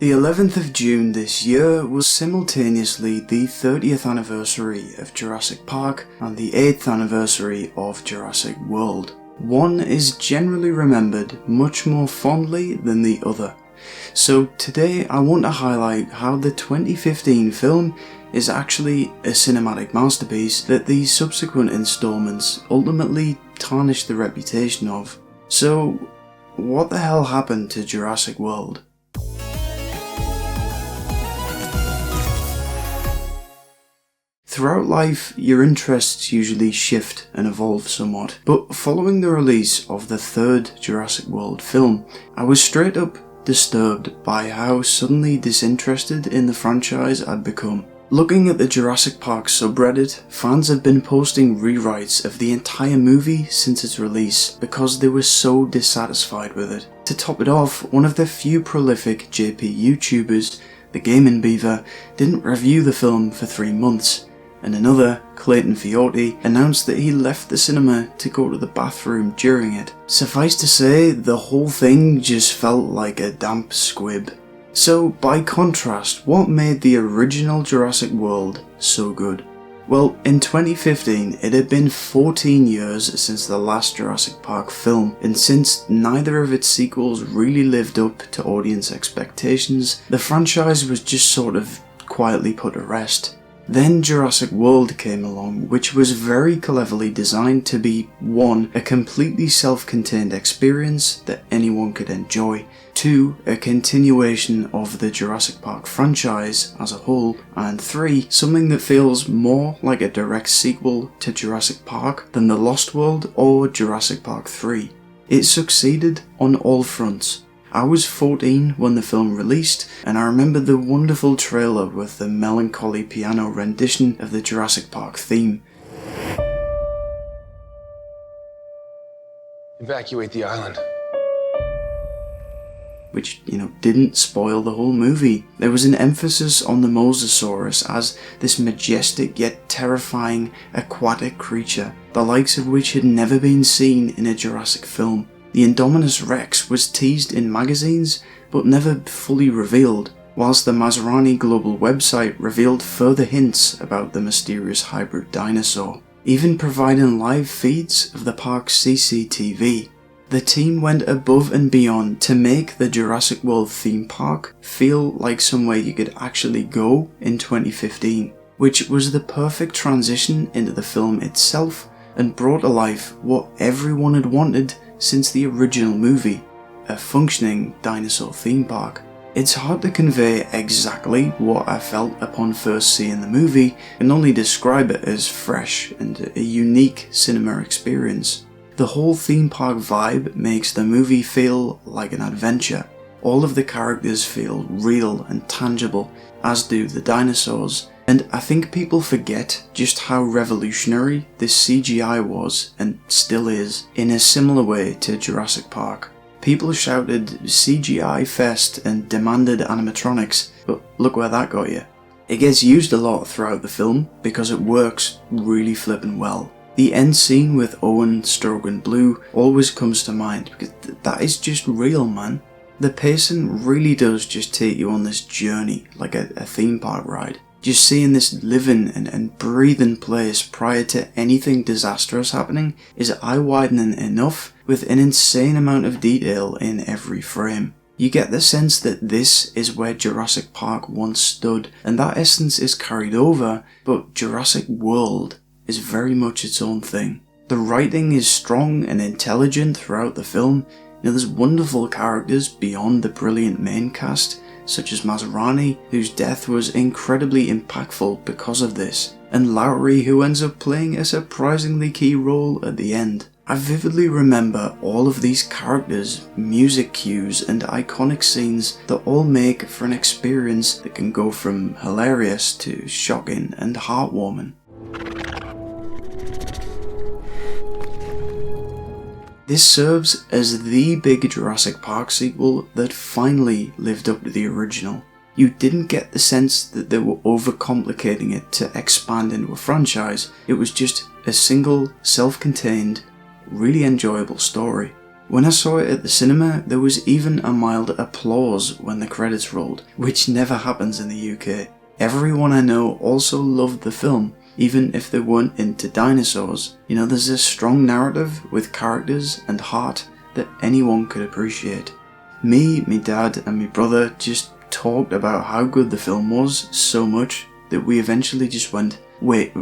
The 11th of June this year was simultaneously the 30th anniversary of Jurassic Park and the 8th anniversary of Jurassic World. One is generally remembered much more fondly than the other. So today I want to highlight how the 2015 film is actually a cinematic masterpiece that the subsequent installments ultimately tarnished the reputation of. So what the hell happened to Jurassic World? Throughout life, your interests usually shift and evolve somewhat, but following the release of the third Jurassic World film, I was straight up disturbed by how suddenly disinterested in the franchise I'd become. Looking at the Jurassic Park subreddit, fans have been posting rewrites of the entire movie since its release because they were so dissatisfied with it. To top it off, one of the few prolific JP YouTubers, the Gaming Beaver, didn't review the film for 3 months. And another, Clayton Fiorti, announced that he left the cinema to go to the bathroom during it. Suffice to say, the whole thing just felt like a damp squib. So, by contrast, what made the original Jurassic World so good? Well, in 2015, it had been 14 years since the last Jurassic Park film, and since neither of its sequels really lived up to audience expectations, the franchise was just sort of quietly put to rest. Then Jurassic World came along, which was very cleverly designed to be 1. A completely self-contained experience that anyone could enjoy, 2. A continuation of the Jurassic Park franchise as a whole, and 3. Something that feels more like a direct sequel to Jurassic Park than The Lost World or Jurassic Park 3. It succeeded on all fronts. I was 14 when the film released, and I remember the wonderful trailer with the melancholy piano rendition of the Jurassic Park theme. Evacuate the island. Which, didn't spoil the whole movie. There was an emphasis on the Mosasaurus as this majestic yet terrifying aquatic creature, the likes of which had never been seen in a Jurassic film. The Indominus Rex was teased in magazines, but never fully revealed, whilst the Masrani Global website revealed further hints about the mysterious hybrid dinosaur, even providing live feeds of the park's CCTV. The team went above and beyond to make the Jurassic World theme park feel like somewhere you could actually go in 2015, which was the perfect transition into the film itself and brought to life what everyone had wanted since the original movie, a functioning dinosaur theme park. It's hard to convey exactly what I felt upon first seeing the movie, and only describe it as fresh and a unique cinema experience. The whole theme park vibe makes the movie feel like an adventure. All of the characters feel real and tangible, as do the dinosaurs. And I think people forget just how revolutionary this CGI was, and still is, in a similar way to Jurassic Park. People shouted CGI fest and demanded animatronics, but look where that got you. It gets used a lot throughout the film because it works really flippin' well. The end scene with Owen stroking Blue always comes to mind because that is just real, man. The pacing really does just take you on this journey like a theme park ride. Just seeing this living and breathing place prior to anything disastrous happening is eye-widening enough, with an insane amount of detail in every frame. You get the sense that this is where Jurassic Park once stood, and that essence is carried over, but Jurassic World is very much its own thing. The writing is strong and intelligent throughout the film. There's wonderful characters beyond the brilliant main cast, such as Masrani, whose death was incredibly impactful because of this, and Lowry, who ends up playing a surprisingly key role at the end. I vividly remember all of these characters, music cues, and iconic scenes that all make for an experience that can go from hilarious to shocking and heartwarming. This serves as the big Jurassic Park sequel that finally lived up to the original. You didn't get the sense that they were overcomplicating it to expand into a franchise. It was just a single, self-contained, really enjoyable story. When I saw it at the cinema, there was even a mild applause when the credits rolled, which never happens in the UK. Everyone I know also loved the film, even if they weren't into dinosaurs. You know, there's a strong narrative with characters and heart that anyone could appreciate. Me, my dad and my brother just talked about how good the film was so much that we eventually just went, wait,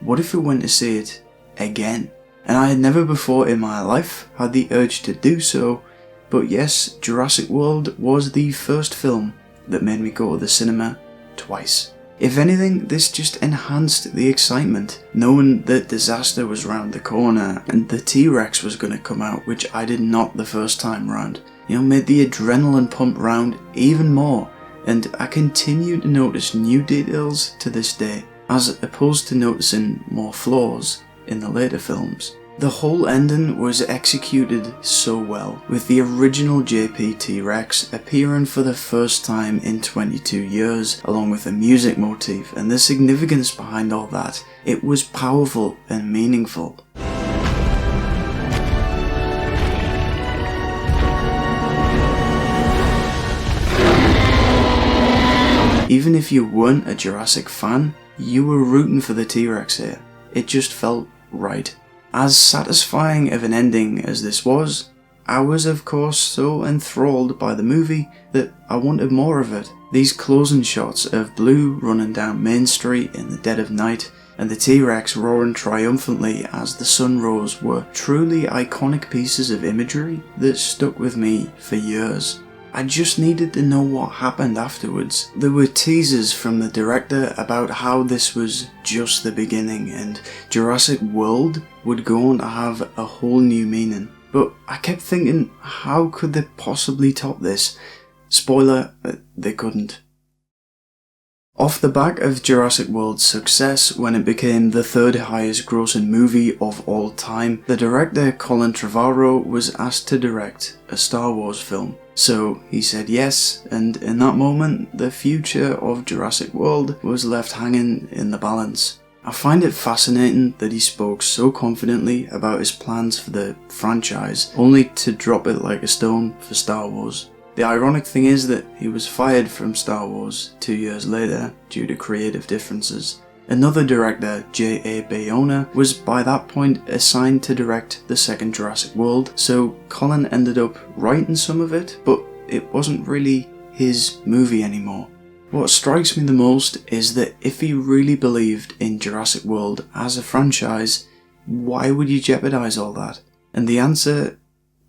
what if we went to see it again? And I had never before in my life had the urge to do so, but yes, Jurassic World was the first film that made me go to the cinema twice. If anything, this just enhanced the excitement, knowing that disaster was round the corner and the T-Rex was going to come out, which I did not the first time round. You know, made the adrenaline pump round even more, and I continue to notice new details to this day, as opposed to noticing more flaws in the later films. The whole ending was executed so well, with the original JP T-Rex appearing for the first time in 22 years, along with a music motif and the significance behind all that. It was powerful and meaningful. Even if you weren't a Jurassic fan, you were rooting for the T-Rex here. It just felt right. As satisfying of an ending as this was, I was of course so enthralled by the movie that I wanted more of it. These closing shots of Blue running down Main Street in the dead of night and the T-Rex roaring triumphantly as the sun rose were truly iconic pieces of imagery that stuck with me for years. I just needed to know what happened afterwards. There were teasers from the director about how this was just the beginning and Jurassic World would go on to have a whole new meaning. But I kept thinking, how could they possibly top this? Spoiler, they couldn't. Off the back of Jurassic World's success when it became the third highest grossing movie of all time, the director Colin Trevorrow was asked to direct a Star Wars film. So he said yes, and in that moment the future of Jurassic World was left hanging in the balance. I find it fascinating that he spoke so confidently about his plans for the franchise, only to drop it like a stone for Star Wars. The ironic thing is that he was fired from Star Wars 2 years later due to creative differences. Another director, J.A. Bayona, was by that point assigned to direct the second Jurassic World, so Colin ended up writing some of it, but it wasn't really his movie anymore. What strikes me the most is that if he really believed in Jurassic World as a franchise, why would you jeopardize all that? And the answer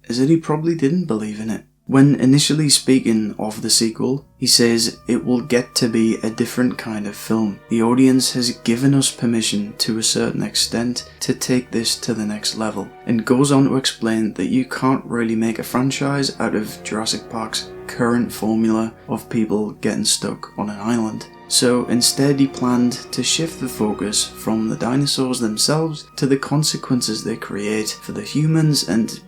is that he probably didn't believe in it. When initially speaking of the sequel, he says it will get to be a different kind of film. The audience has given us permission to a certain extent to take this to the next level, and goes on to explain that you can't really make a franchise out of Jurassic Park's current formula of people getting stuck on an island. So instead he planned to shift the focus from the dinosaurs themselves to the consequences they create for the humans, and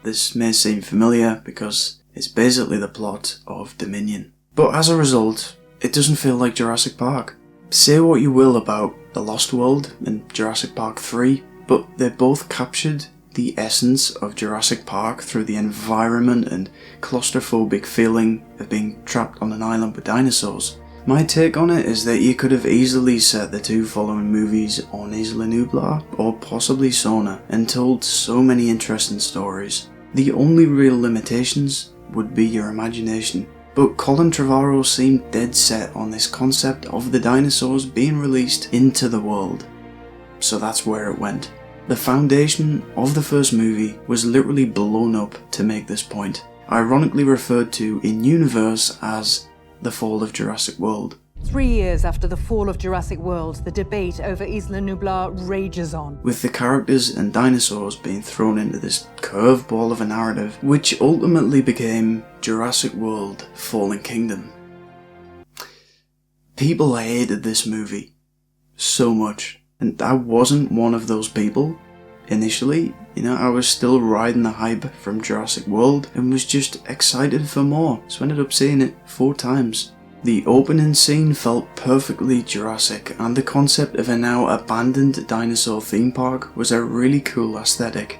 this may seem familiar because it's basically the plot of Dominion. But as a result, it doesn't feel like Jurassic Park. Say what you will about The Lost World and Jurassic Park 3, but they both captured the essence of Jurassic Park through the environment and claustrophobic feeling of being trapped on an island with dinosaurs. My take on it is that you could have easily set the two following movies on Isla Nublar or possibly Sona and told so many interesting stories. The only real limitations would be your imagination. But Colin Trevorrow seemed dead set on this concept of the dinosaurs being released into the world. So that's where it went. The foundation of the first movie was literally blown up to make this point, ironically referred to in universe as the fall of Jurassic World. 3 years after the fall of Jurassic World, the debate over Isla Nublar rages on, with the characters and dinosaurs being thrown into this curveball of a narrative, which ultimately became Jurassic World Fallen Kingdom. People hated this movie so much, and I wasn't one of those people. Initially, I was still riding the hype from Jurassic World and was just excited for more, so I ended up seeing it 4 times. The opening scene felt perfectly Jurassic, and the concept of a now abandoned dinosaur theme park was a really cool aesthetic.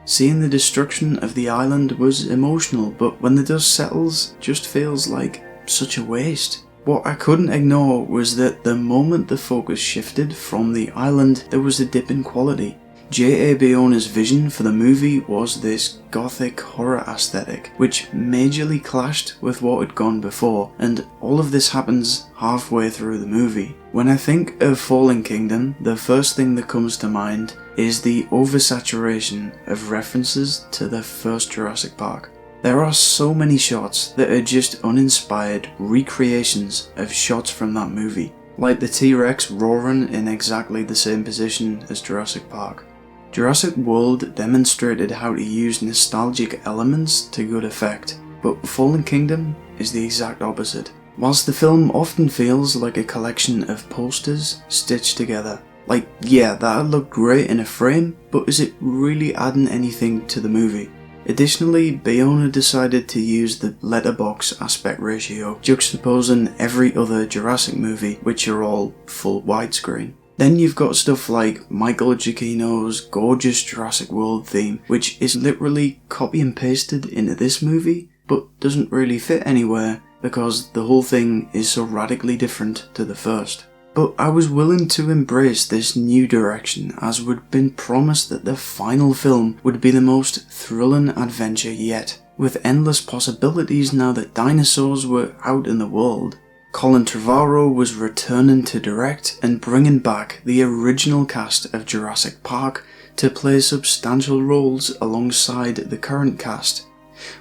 Seeing the destruction of the island was emotional, but when the dust settles, just feels like such a waste. What I couldn't ignore was that the moment the focus shifted from the island, there was a dip in quality. J.A. Bayonna's vision for the movie was this gothic horror aesthetic, which majorly clashed with what had gone before, and all of this happens halfway through the movie. When I think of Fallen Kingdom, the first thing that comes to mind is the oversaturation of references to the first Jurassic Park. There are so many shots that are just uninspired recreations of shots from that movie, like the T-Rex roaring in exactly the same position as Jurassic Park. Jurassic World demonstrated how to use nostalgic elements to good effect, but Fallen Kingdom is the exact opposite. Whilst the film often feels like a collection of posters stitched together, like, yeah, that'd look great in a frame, but is it really adding anything to the movie? Additionally, Bayonna decided to use the letterbox aspect ratio, juxtaposing every other Jurassic movie, which are all full widescreen. Then you've got stuff like Michael Giacchino's gorgeous Jurassic World theme, which is literally copy and pasted into this movie, but doesn't really fit anywhere because the whole thing is so radically different to the first. But I was willing to embrace this new direction, as we'd been promised that the final film would be the most thrilling adventure yet, with endless possibilities now that dinosaurs were out in the world. Colin Trevorrow was returning to direct and bringing back the original cast of Jurassic Park to play substantial roles alongside the current cast.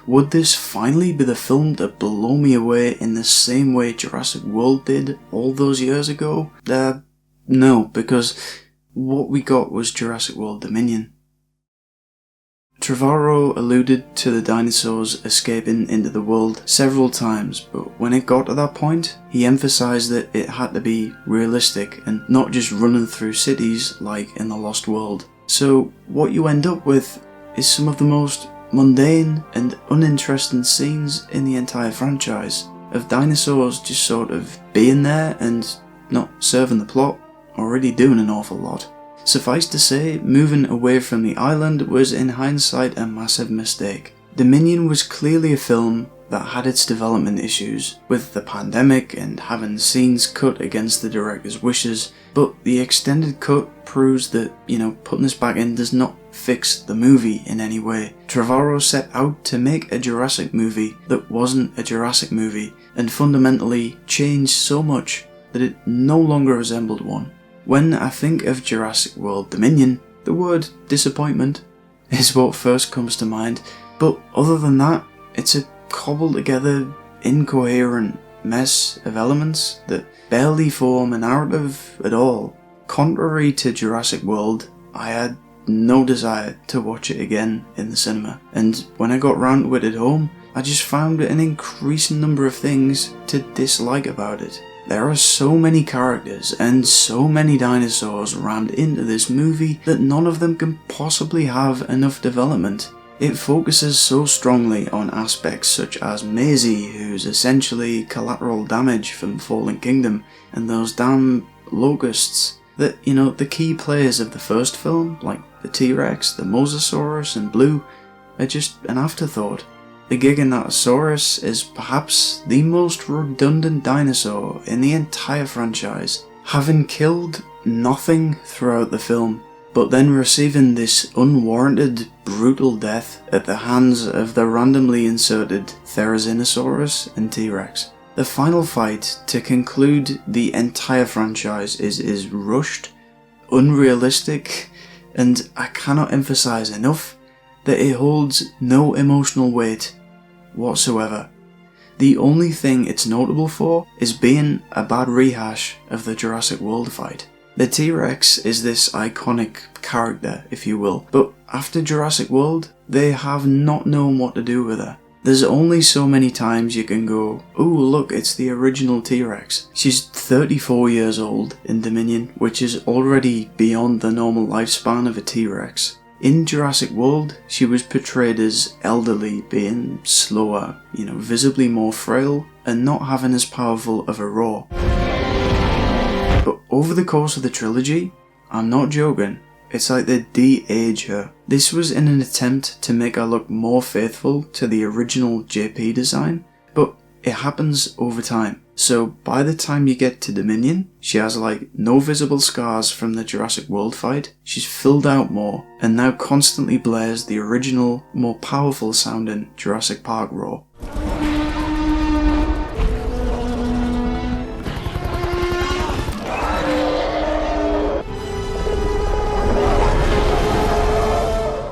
Would this finally be the film to blow me away in the same way Jurassic World did all those years ago? No, because what we got was Jurassic World Dominion. Trevorrow alluded to the dinosaurs escaping into the world several times, but when it got to that point, he emphasised that it had to be realistic and not just running through cities like in the Lost World. So what you end up with is some of the most mundane and uninteresting scenes in the entire franchise, of dinosaurs just sort of being there and not serving the plot, or really doing an awful lot. Suffice to say, moving away from the island was in hindsight a massive mistake. Dominion was clearly a film that had its development issues, with the pandemic and having scenes cut against the director's wishes, but the extended cut proves that, putting this back in does not fix the movie in any way. Trevorrow set out to make a Jurassic movie that wasn't a Jurassic movie, and fundamentally changed so much that it no longer resembled one. When I think of Jurassic World Dominion, the word disappointment is what first comes to mind, but other than that, it's a cobbled together, incoherent mess of elements that barely form a narrative at all. Contrary to Jurassic World, I had no desire to watch it again in the cinema, and when I got round to it at home, I just found an increasing number of things to dislike about it. There are so many characters and so many dinosaurs rammed into this movie that none of them can possibly have enough development. It focuses so strongly on aspects such as Maisie, who's essentially collateral damage from Fallen Kingdom, and those damn locusts, that, the key players of the first film, like the T-Rex, the Mosasaurus and Blue, are just an afterthought. The Giganotosaurus is perhaps the most redundant dinosaur in the entire franchise, having killed nothing throughout the film, but then receiving this unwarranted, brutal death at the hands of the randomly inserted Therizinosaurus and T-Rex. The final fight to conclude the entire franchise is rushed, unrealistic, and I cannot emphasize enough that it holds no emotional weight whatsoever. The only thing it's notable for is being a bad rehash of the Jurassic World fight. The T-Rex is this iconic character, if you will, but after Jurassic World, they have not known what to do with her. There's only so many times you can go, ooh look, it's the original T-Rex. She's 34 years old in Dominion, which is already beyond the normal lifespan of a T-Rex. In Jurassic World, she was portrayed as elderly, being slower, visibly more frail, and not having as powerful of a roar. But over the course of the trilogy, I'm not joking, It's like they de-age her. This was in an attempt to make her look more faithful to the original JP design, but it happens over time. So by the time you get to Dominion, she has like no visible scars from the Jurassic World fight, she's filled out more, and now constantly blares the original, more powerful sounding Jurassic Park roar.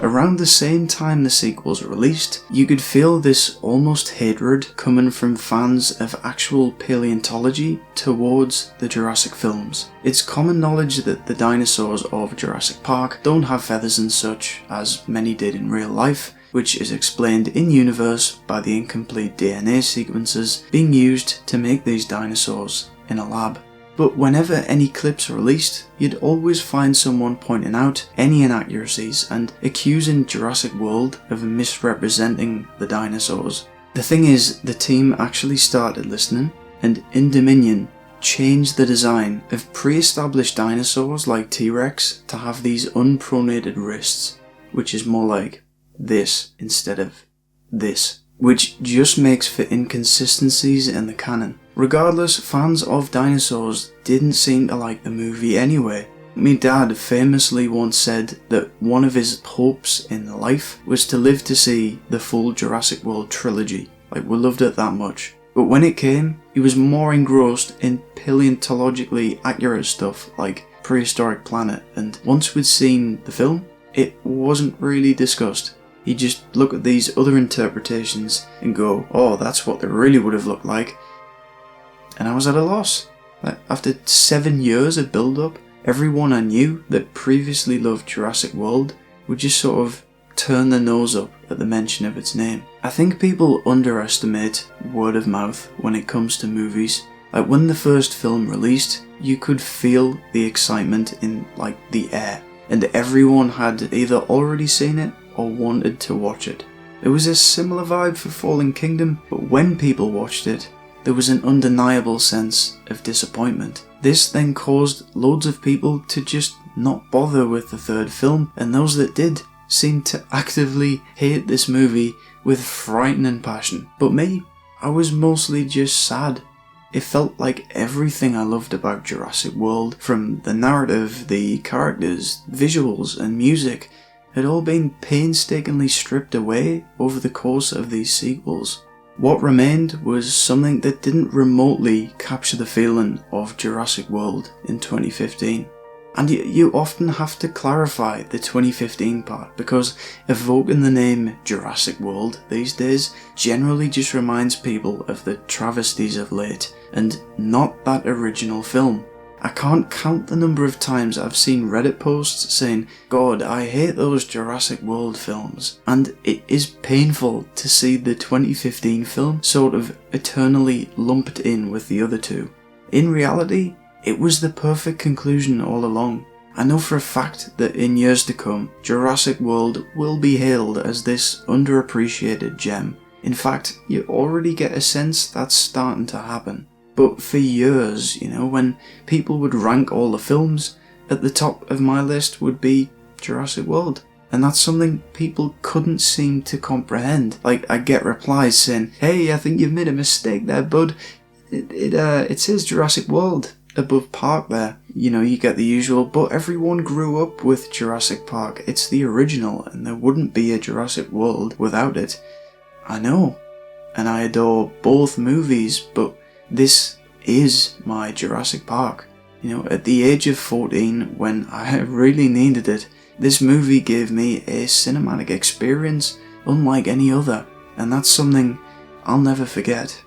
Around the same time the sequels released, you could feel this almost hatred coming from fans of actual paleontology towards the Jurassic films. It's common knowledge that the dinosaurs of Jurassic Park don't have feathers and such, as many did in real life, which is explained in-universe by the incomplete DNA sequences being used to make these dinosaurs in a lab. But whenever any clips are released, you'd always find someone pointing out any inaccuracies and accusing Jurassic World of misrepresenting the dinosaurs. The thing is, the team actually started listening, and in Dominion changed the design of pre-established dinosaurs like T-Rex to have these unpronated wrists, which is more like this instead of this, which just makes for inconsistencies in the canon. Regardless, fans of dinosaurs didn't seem to like the movie anyway. My dad famously once said that one of his hopes in life was to live to see the full Jurassic World trilogy. Like, we loved it that much. But when it came, he was more engrossed in paleontologically accurate stuff like Prehistoric Planet, and once we'd seen the film, it wasn't really discussed. He'd just look at these other interpretations and go, oh, that's what they really would have looked like. And I was at a loss. Like, after 7 years of build-up, everyone I knew that previously loved Jurassic World would just sort of turn their nose up at the mention of its name. I think people underestimate word of mouth when it comes to movies. Like, when the first film released, you could feel the excitement in like the air, and everyone had either already seen it or wanted to watch it. There was a similar vibe for Fallen Kingdom, but when people watched it, there was an undeniable sense of disappointment. This then caused loads of people to just not bother with the third film, and those that did seemed to actively hate this movie with frightening passion. But me, I was mostly just sad. It felt like everything I loved about Jurassic World, from the narrative, the characters, visuals and music, had all been painstakingly stripped away over the course of these sequels. What remained was something that didn't remotely capture the feeling of Jurassic World in 2015. And you often have to clarify the 2015 part, because evoking the name Jurassic World these days generally just reminds people of the travesties of late, and not that original film. I can't count the number of times I've seen Reddit posts saying, God, I hate those Jurassic World films. And it is painful to see the 2015 film sort of eternally lumped in with the other two. In reality, it was the perfect conclusion all along. I know for a fact that in years to come, Jurassic World will be hailed as this underappreciated gem. In fact, you already get a sense that's starting to happen. But for years, when people would rank all the films, at the top of my list would be Jurassic World. And that's something people couldn't seem to comprehend. Like, I get replies saying, hey, I think you've made a mistake there, bud. It says Jurassic World above Park there. You get the usual, but everyone grew up with Jurassic Park. It's the original, and there wouldn't be a Jurassic World without it. I know, and I adore both movies, but this is my Jurassic Park. At the age of 14, when I really needed it, this movie gave me a cinematic experience unlike any other, and that's something I'll never forget.